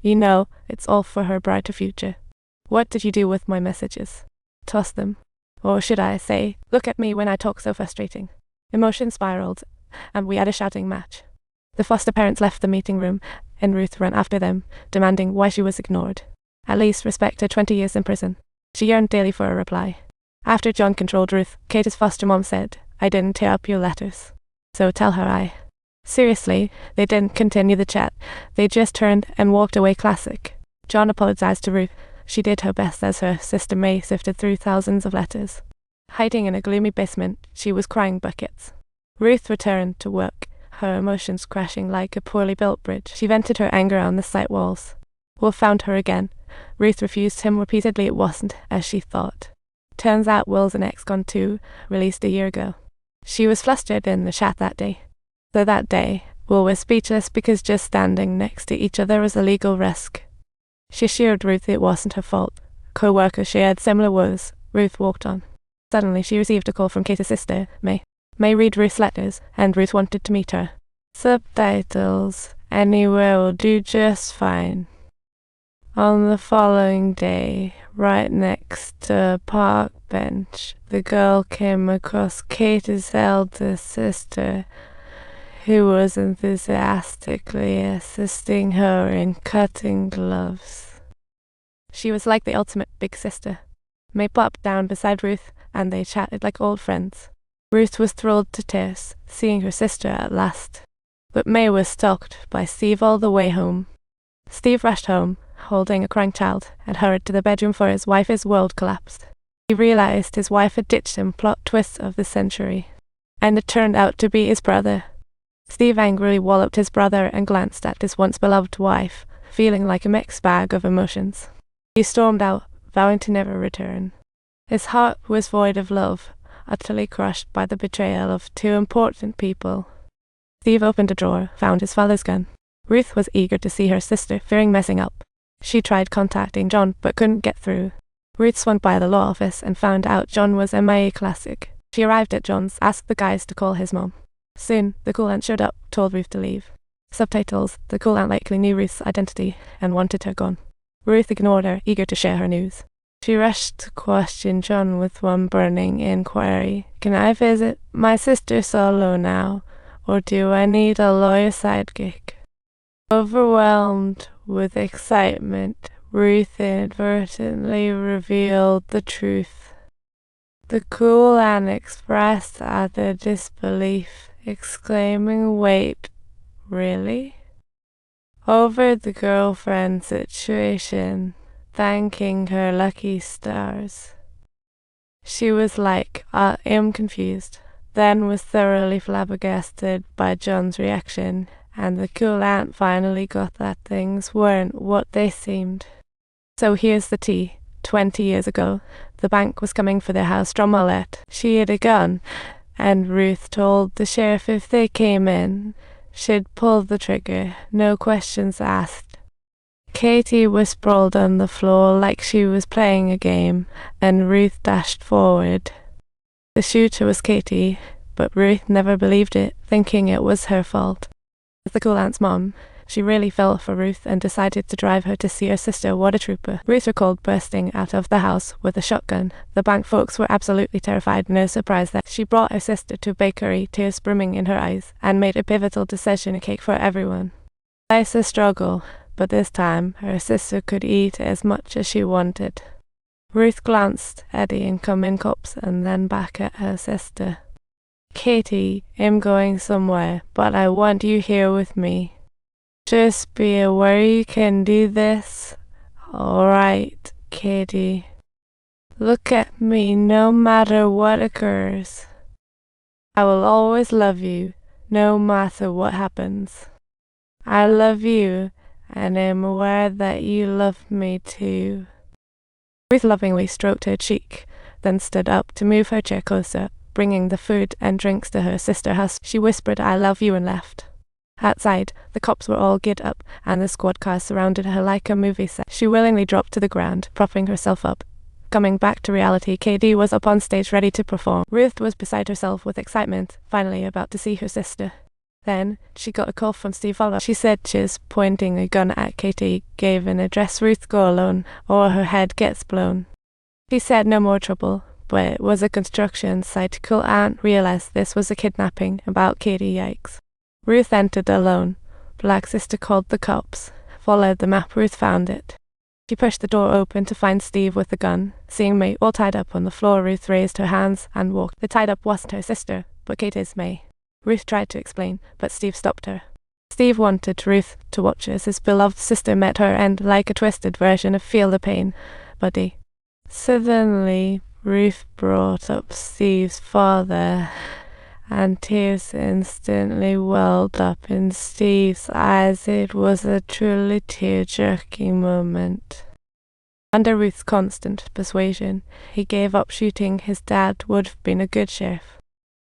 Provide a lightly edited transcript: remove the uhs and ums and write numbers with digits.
You know, it's all for her brighter future. What did you do with my messages? Toss them. Or should I say, look at me when I talk so frustrating. Emotion spiraled, and we had a shouting match. The foster parents left the meeting room, and Ruth ran after them, demanding why she was ignored. At least respect her 20 years in prison. She yearned daily for a reply. After John controlled Ruth, Katie's foster mom said, I didn't tear up your letters. So tell her I. Seriously, they didn't continue the chat. They just turned and walked away. Classic. John apologized to Ruth. She did her best as her sister May sifted through thousands of letters. Hiding in a gloomy basement, she was crying buckets. Ruth returned to work, her emotions crashing like a poorly built bridge. She vented her anger on the site walls. Will found her again. Ruth refused him repeatedly. It wasn't as she thought. Turns out Will's an ex-con too, released a year ago. She was flustered in the chat that day. So that day, Will was speechless because just standing next to each other was a legal risk. She assured Ruth it wasn't her fault. Co-workers shared similar woes. Ruth walked on. Suddenly she received a call from Katie's sister, May. May read Ruth's letters, and Ruth wanted to meet her. Subtitles anywhere will do just fine. On the following day, right next to a park bench, the girl came across Katie's elder sister, who was enthusiastically assisting her in cutting gloves. She was like the ultimate big sister. May plopped down beside Ruth, and they chatted like old friends. Ruth was thrilled to tears, seeing her sister at last. But May was stalked by Steve all the way home. Steve rushed home, holding a crying child, and hurried to the bedroom for his wife. His world collapsed. He realized his wife had ditched him. Plot twist of the century. And it turned out to be his brother. Steve angrily walloped his brother and glanced at his once-beloved wife, feeling like a mixed bag of emotions. He stormed out, vowing to never return. His heart was void of love, utterly crushed by the betrayal of two important people. Steve opened a drawer, found his father's gun. Ruth was eager to see her sister, fearing messing up. She tried contacting John, but couldn't get through. Ruth swung by the law office and found out John was MIA. Classic. She arrived at John's, asked the guys to call his mom. Soon, the cool aunt showed up, told Ruth to leave. Subtitles, the cool aunt likely knew Ruth's identity and wanted her gone. Ruth ignored her, eager to share her news. She rushed to question John with one burning inquiry. Can I visit my sister solo now, or do I need a lawyer sidekick? Overwhelmed with excitement, Ruth inadvertently revealed the truth. The cool aunt expressed utter disbelief, exclaiming, "Wait, really?" over the girlfriend situation, thanking her lucky stars. She was like, I am confused, then was thoroughly flabbergasted by John's reaction, and the cool aunt finally got that things weren't what they seemed. So here's the tea. 20 years ago, the bank was coming for their house. Drama alert. She had a gun, and Ruth told the sheriff if they came in, she'd pull the trigger, no questions asked. Katie was sprawled on the floor like she was playing a game, and Ruth dashed forward. The shooter was Katie, but Ruth never believed it, thinking it was her fault. As the cool aunt's mom, she really fell for Ruth and decided to drive her to see her sister. What a trooper. Ruth recalled bursting out of the house with a shotgun. The bank folks were absolutely terrified. No surprise that she brought her sister to a bakery, tears brimming in her eyes, and made a pivotal decision, a cake for everyone. Life's a struggle, but this time her sister could eat as much as she wanted. Ruth glanced at the incoming cops and then back at her sister. Katie, I'm going somewhere, but I want you here with me. Just be aware you can do this. Alright, Katie. Look at me no matter what occurs. I will always love you, no matter what happens. I love you, and am aware that you love me too. Ruth lovingly stroked her cheek, then stood up to move her chair closer, bringing the food and drinks to her sister husk. She whispered, I love you, and left. Outside, the cops were all geared up, and the squad car surrounded her like a movie set. She willingly dropped to the ground, propping herself up. Coming back to reality, KD was up on stage ready to perform. Ruth was beside herself with excitement, finally about to see her sister. Then she got a call from Steve Oliver. She said she's pointing a gun at Katie, gave an address Ruth go alone or her head gets blown. He said no more trouble, but it was a construction site. Cool Aunt realized this was a kidnapping about Katie. Yikes. Ruth entered alone. Black Sister called the cops. Followed the map. Ruth found it. She pushed the door open to find Steve with a gun. Seeing May all tied up on the floor, Ruth raised her hands and walked. The tied up wasn't her sister, but Katie's May. Ruth tried to explain, but Steve stopped her. Steve wanted Ruth to watch as his beloved sister met her end like a twisted version of Feel the Pain, buddy. Suddenly, Ruth brought up Steve's father, and tears instantly welled up in Steve's eyes. It was a truly tear-jerking moment. Under Ruth's constant persuasion, he gave up shooting. His dad would have been a good sheriff.